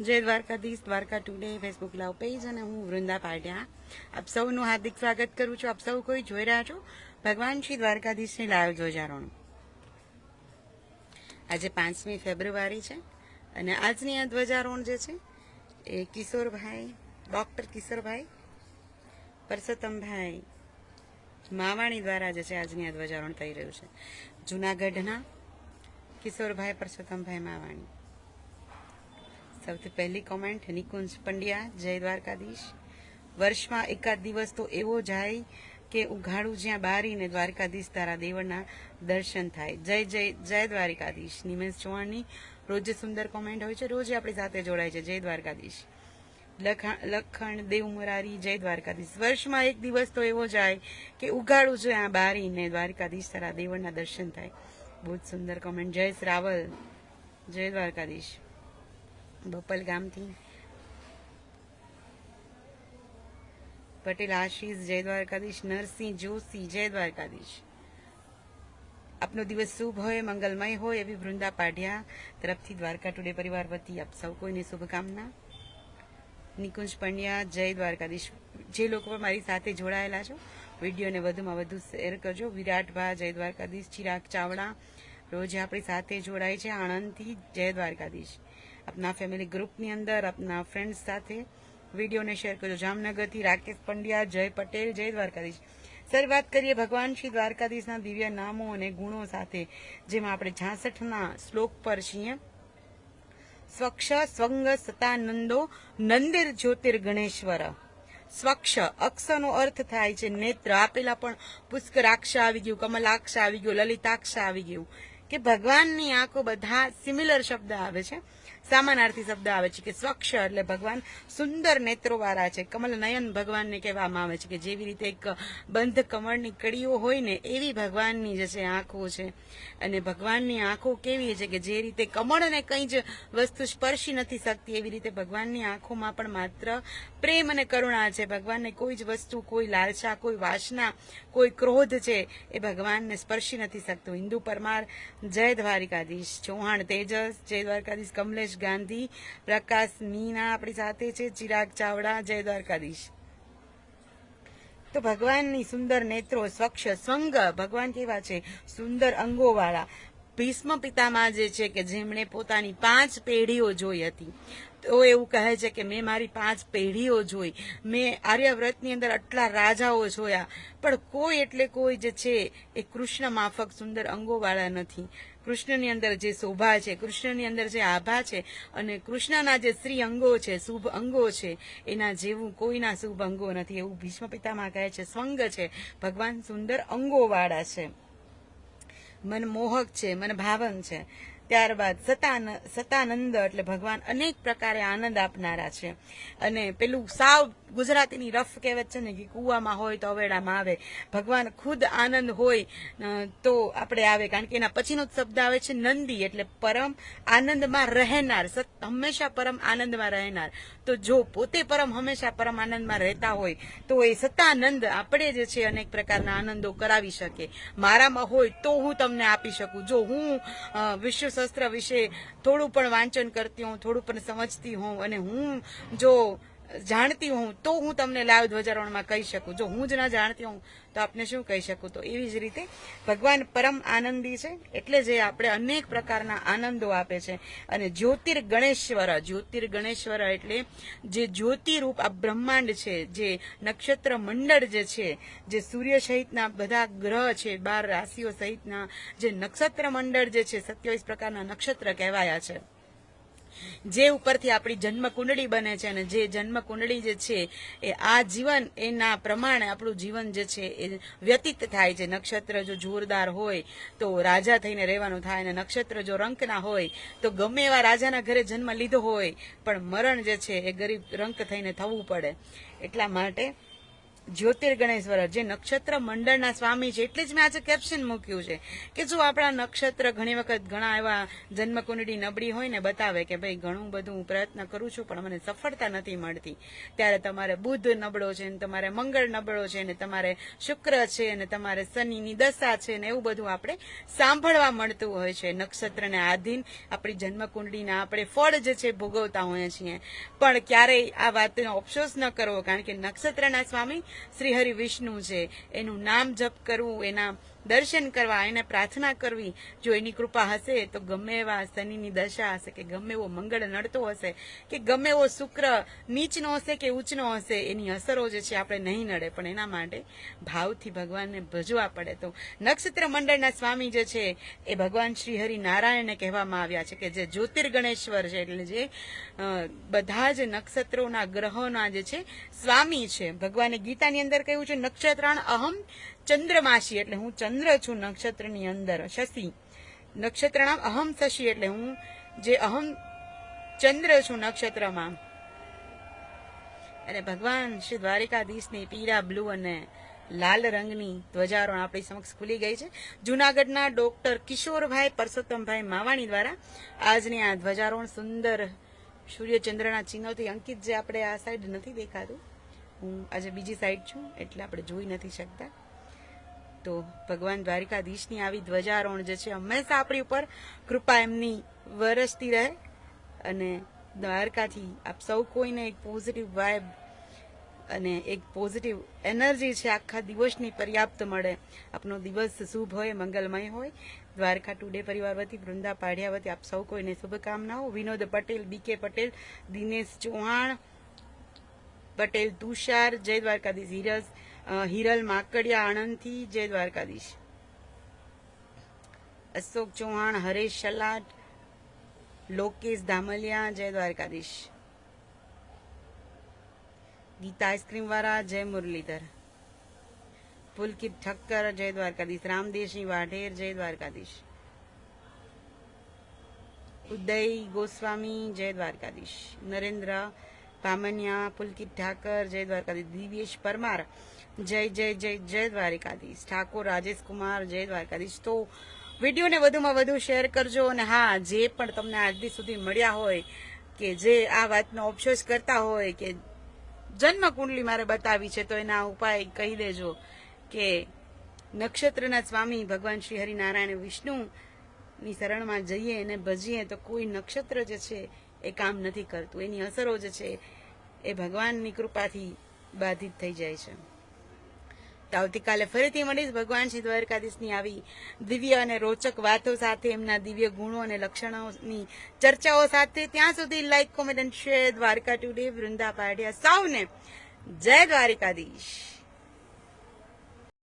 જય Dwarkadhish, Dwarka today Facebook live page અને હું વૃંદા પાટિયા આપ સૌનું હાર્દિક સ્વાગત કરું છું. આપ સૌ કોઈ જોઈ રહ્યા છો ભગવાન શ્રી દ્વારકાધીશની લાઈવ ધ્વજારોહણ. આજે 5મી ફેબ્રુઆરી છે અને આજની આ ધ્વજારોહણ જે છે એ કિશોરભાઈ, ડૉક્ટર કિશોરભાઈ પરસોત્તમભાઈ માવાણી દ્વારા જે છે આજની આ ધ્વજારોહણ થઈ રહ્યું છે. જૂનાગઢના કિશોરભાઈ પરસોત્તમભાઈ માવાણી. સૌથી પહેલી કોમેન્ટ નિકુંજ પંડ્યા, જય દ્વારકાધીશ. વર્ષમાં એકાદ દિવસ તો એવો જાય કે ઉઘાડું જ્યાં બારીને દ્વારકાધીશ તારા દેવળના દર્શન થાય. જય જય જય દ્વારકાધીશ. નિમેશ ચૌહાણની રોજે સુંદર કોમેન્ટ હોય છે, રોજે આપણી સાથે જોડાય છે. જય દ્વારકાધીશ. લખણ દેવ મુરારી, જય દ્વારકાધીશ. વર્ષમાં એક દિવસ તો એવો જાય કે ઉઘાડું જ્યાં બારીને દ્વારકાધીશ તારા દેવળના દર્શન થાય. બહુ જ સુંદર કોમેન્ટ. જય રાવલ, જય દ્વારકાધીશ. બપલ ગામથી પટેલ આશીષ, જય દ્વારકાધીશ. નરસિંહ જોશી, જય દ્વારકાધીશ. આપનો દિવસ શુભ હોય, મંગલમય હોય એવી વૃંદા પાઢિયા તરફથી દ્વારકા ટુડે પરિવાર વતી આપ સૌ કોઈને શુભકામના. નિકુંજ પંડ્યા, જય દ્વારકાધીશ. જે લોકો પણ મારી સાથે જોડાયેલા છો વિડીયોને વધુમાં વધુ શેર કરજો. વિરાટભા, જય દ્વારકાધીશ. ચિરાગ ચાવડા રોજ આપણી સાથે જોડાય છે આણંદથી, જય દ્વારકાધીશ. આપના ફેમિલી ગ્રુપની અંદર આપના ફ્રેન્ડ્સ સાથે વિડીયોને શેર કરજો. જામનગરથી રાકેશ પંડ્યા, જય પટેલ, જય દ્વારકાધીશ. સર, વાત કરીએ ભગવાન શ્રી દ્વારકાધીશના દિવ્ય નામો અને ગુણો સાથે, જેમાં આપણે 66ના શ્લોક પર છીએ. સ્વક્ષ સ્વંગ સતાનંદો નંદિર જ્યોતિર ગણેશ્વર. સ્વક્ષ, અક્ષનો અર્થ થાય છે નેત્ર. આપેલા પણ પુષ્કરાક્ષ આવી ગયું, કમલાક્ષ આવી ગયું, લલિતાક્ષ આવી ગયું, કે ભગવાનની આંખો બધા સિમિલર શબ્દ આવે છે, સમાનાર્થી શબ્દ આવે છે. કે સ્વક્ષ એટલે ભગવાન સુંદર નેત્રો વાળા છે. કમલ નયન ભગવાનને કહેવામાં આવે છે, કે જેવી રીતે એક બંધ કમળની કડીઓ હોય ને એવી ભગવાનની જે છે આંખો છે. અને ભગવાનની આંખો કેવી છે કે જે રીતે કમળને કંઈ જ વસ્તુ સ્પર્શી નથી શકતી એવી રીતે ભગવાનની આંખોમાં પણ માત્ર પ્રેમ અને કરુણા છે. ભગવાનને કોઈ જ વસ્તુ, કોઈ લાલસા, કોઈ વાસના, કોઈ ક્રોધ છે એ ભગવાનને સ્પર્શી નથી શકતું. હિન્દુ પરમાર, જય દ્વારિકાધીશ. ચૌહાણ તેજસ, જય દ્વારકાધીશ. કમલેશ ગાંધી, પ્રકાશ મીના આપણી સાથે છે. ચિરાગ ચાવડા, જય દ્વારકાધીશ. તો ભગવાનની સુંદર નેત્રો, સ્વચ્છ સ્વંગ, ભગવાન કેવા છે સુંદર અંગો વાળા. ભીષ્મ પિતામાં જે છે કે જેમણે પોતાની 5 પેઢીઓ જોઈ હતી, તો એવું કહે છે કે મેં મારી 5 પેઢીઓ જોઈ, મેં આર્યવ્રતની અંદર આટલા રાજાઓ જોયા, પણ કોઈ એટલે કોઈ જે છે એ કૃષ્ણ માફક સુંદર અંગો વાળા નથી. કૃષ્ણની અંદર જે શોભા છે, કૃષ્ણની અંદર જે આભા છે અને કૃષ્ણના જે શ્રી અંગો છે, શુભ અંગો છે, એના જેવું કોઈના શુભ અંગો નથી, એવું ભીષ્મ પિતામાં કહે છે. સ્વંગ છે, ભગવાન સુંદર અંગો વાળા છે, મનમોહક છે, મનભાવન છે. ત્યારબાદ સતાનંદ એટલે ભગવાન અનેક પ્રકારે આનંદ આપનારા છે. અને પેલું સાવ ગુજરાતીની રફ કહેવત છે ને કે કૂવામાં હોય તો અવેડામાં આવે. ભગવાન ખુદ આનંદ હોય તો આપણે આવે, કારણ કે એના પછીનો શબ્દ આવે છે નંદી, એટલે પરમ આનંદમાં રહેનાર, હંમેશા પરમ આનંદમાં રહેનાર. તો જો પોતે હંમેશા પરમ આનંદમાં રહેતા હોય તો એ સતાનંદ આપણે જે છે અનેક પ્રકારના આનંદો કરાવી શકે. મારામાં હોય તો હું તમને આપી શકું. જો હું વિશ્વશાસ્ત્ર વિશે થોડું પણ વાંચન કરતી હોઉં, થોડું પણ સમજતી હોઉં અને હું જો જાણતી હોઉં તો હું તમને લાઈવ ધ્વજારોહણમાં કહી શકું. જો હું જ ના જાણતી હોઉં તો આપને શું કહી શકું. તો એવી જ રીતે ભગવાન પરમ આનંદી છે, એટલે જે આપણે અનેક પ્રકારના આનંદો આપે છે. અને જ્યોતિર ગણેશ્વર એટલે જે જ્યોતિરૂપ આ બ્રહ્માંડ છે, જે નક્ષત્ર મંડળ જે છે, જે સૂર્ય સહિતના બધા ગ્રહ છે, 12 રાશિઓ સહિતના જે નક્ષત્ર મંડળ જે છે, 27 પ્રકારના નક્ષત્ર કહેવાયા છે, જે ઉપરથી આપણી જન્મ કુંડળી બને છે. અને જે જન્મ કુંડળી જે છે એ આ જીવન, એના પ્રમાણે આપણું જીવન જે છે એ વ્યતીત થાય છે. નક્ષત્ર જો જોરદાર હોય તો રાજા થઈને રહેવાનું થાય, અને નક્ષત્ર જો રંકના હોય તો ગમે એવા રાજાના ઘરે જન્મ લીધો હોય પણ મરણ જે છે એ ગરીબ રંક થઈને થવું પડે. એટલા માટે જ્યોતિર્ગણેશ્વર જે નક્ષત્ર મંડળના સ્વામી છે. એટલે જ મેં આજે કેપ્શન મૂક્યું છે કે જો આપણા નક્ષત્ર ઘણી વખત ઘણા એવા જન્મકુંડળી નબળી હોય ને બતાવે કે ભાઈ ઘણું બધું હું પ્રયત્ન કરું છું પણ મને સફળતા નથી મળતી, ત્યારે તમારે બુધ નબળો છે ને તમારે મંગળ નબળો છે ને તમારે શુક્ર છે ને તમારે શનિની દશા છે ને એવું બધું આપણે સાંભળવા મળતું હોય છે. નક્ષત્રને આધીન આપણી જન્મકુંડળીના આપણે ફળ જે છે ભોગવતા હોઈએ છીએ. પણ ક્યારેય આ વાતનો અફસોસ ન કરવો, કારણ કે નક્ષત્રના સ્વામી શ્રી હરિ વિષ્ણુ છે. એનું નામ જપ કરવું, એના દર્શન કરવા, એને પ્રાર્થના કરવી, જો એની કૃપા હશે તો ગમે એવા શનિની દશા હશે કે ગમે એવો મંગળ નડતો હશે કે ગમે એવો શુક્ર નીચનો હશે કે ઉચ્ચનો હશે, એની અસરો જે છે આપણે નહીં નડે. પણ એના માટે ભાવથી ભગવાનને ભજવા પડે. તો નક્ષત્ર મંડળના સ્વામી જે છે એ ભગવાન શ્રી હરિ નારાયણને કહેવામાં આવ્યા છે કે જે જ્યોતિર્ગણેશ્વર છે, એટલે જે બધા જ નક્ષત્રોના ગ્રહોના જે છે સ્વામી છે. ભગવાને ગીતાની અંદર કહ્યું છે નક્ષત્રાણ અહમ ચંદ્રમાસી, એટલે હું ચંદ્ર છું નક્ષત્રની અંદર. શશી નક્ષત્રનામ અહમ શશી, એટલે હું જે અહમ ચંદ્ર છું નક્ષત્રમાં. અને ભગવાન શ્રી દ્વારિકાધીશની પીળા, બ્લુ અને લાલ રંગની ધ્વજારોહણ આપણી સમક્ષ ખુલી ગઈ છે. જૂનાગઢના ડોક્ટર કિશોરભાઈ પરસોત્તમભાઈ માવાણી દ્વારા આજની આ ધ્વજારોહણ સુંદર સૂર્યચંદ્રના ચિહ્નોથી અંકિત, જે આપણે આ સાઈડ નથી દેખાતું, હું આજે બીજી સાઈડ છું એટલે આપણે જોઈ નથી શકતા. તો ભગવાન દ્વારિકાધીશની આવી ધ્વજારોહણ જે છે હંમેશા આપણી ઉપર કૃપા એમની વરસતી રહે અને દ્વારકાથી આપ સૌ કોઈને એક પોઝિટિવ વાઇબ અને એક પોઝિટિવ એનર્જી છે આખા દિવસની પર્યાપ્ત મળે. આપનો દિવસ શુભ હોય, મંગલમય હોય. દ્વારકા ટુડે પરિવાર વતી, વૃંદા પાઢિયા વતી આપ સૌ કોઈને શુભકામનાઓ. વિનોદ પટેલ, બીકે પટેલ, દિનેશ ચૌહાણ પટેલ, તુષાર, જય દ્વારકાધીશ. હિરલ માકડિયા આણંદથી, જય દ્વારકાધીશ. અશોક ચૌહાણ, હરેશ શલાટ, લોકેશ ધામલિયા, જય દ્વારકાધીશ. ગીતા આઈસ્ક્રીમ વાળા, જય મુરલીધર. પુલકિત ઠક્કર, જય દ્વારકાધીશ. રામદેશની વાઢેર, જય દ્વારકાધીશ. ઉદય ગોસ્વામી, જય દ્વારકાધીશ. નરેન્દ્ર પામનિયા, પુલકિત ઠાકર, જય દ્વારકાધીશ. દિવ્યેશ પરમાર, જય જય જય જય દ્વારિકાધીશ. ઠાકોર રાજેશ કુમાર, જય દ્વારકાધીશ. તો વિડીયોને વધુમાં વધુ શેર કરજો. અને હા, જે પણ તમને આજ સુધી મળ્યા હોય કે જે આ વાતનો અફસોસ કરતા હોય કે જન્મ કુંડલી મારે બતાવી છે, તો એના ઉપાય કહી દેજો કે નક્ષત્રના સ્વામી ભગવાન શ્રી હરિનારાયણ વિષ્ણુની શરણમાં જઈએ અને ભજીએ તો કોઈ નક્ષત્ર જે છે એ કામ નથી કરતું. એની અસરો જે છે એ ભગવાનની કૃપાથી બાધિત થઈ જાય છે. તો આવતીકાલે ફરીથી મળીશ ભગવાન શ્રી દ્વારકાધીશની આવી દિવ્ય અને રોચક વાતો સાથે, એમના દિવ્ય ગુણો અને લક્ષણોની ચર્ચાઓ સાથે. ત્યાં સુધી લાઈક, કોમેન્ટ અને શેર. દ્વારકા ટુડે, વૃંદા પાઢિયા સૌને જય દ્વારકાધીશ.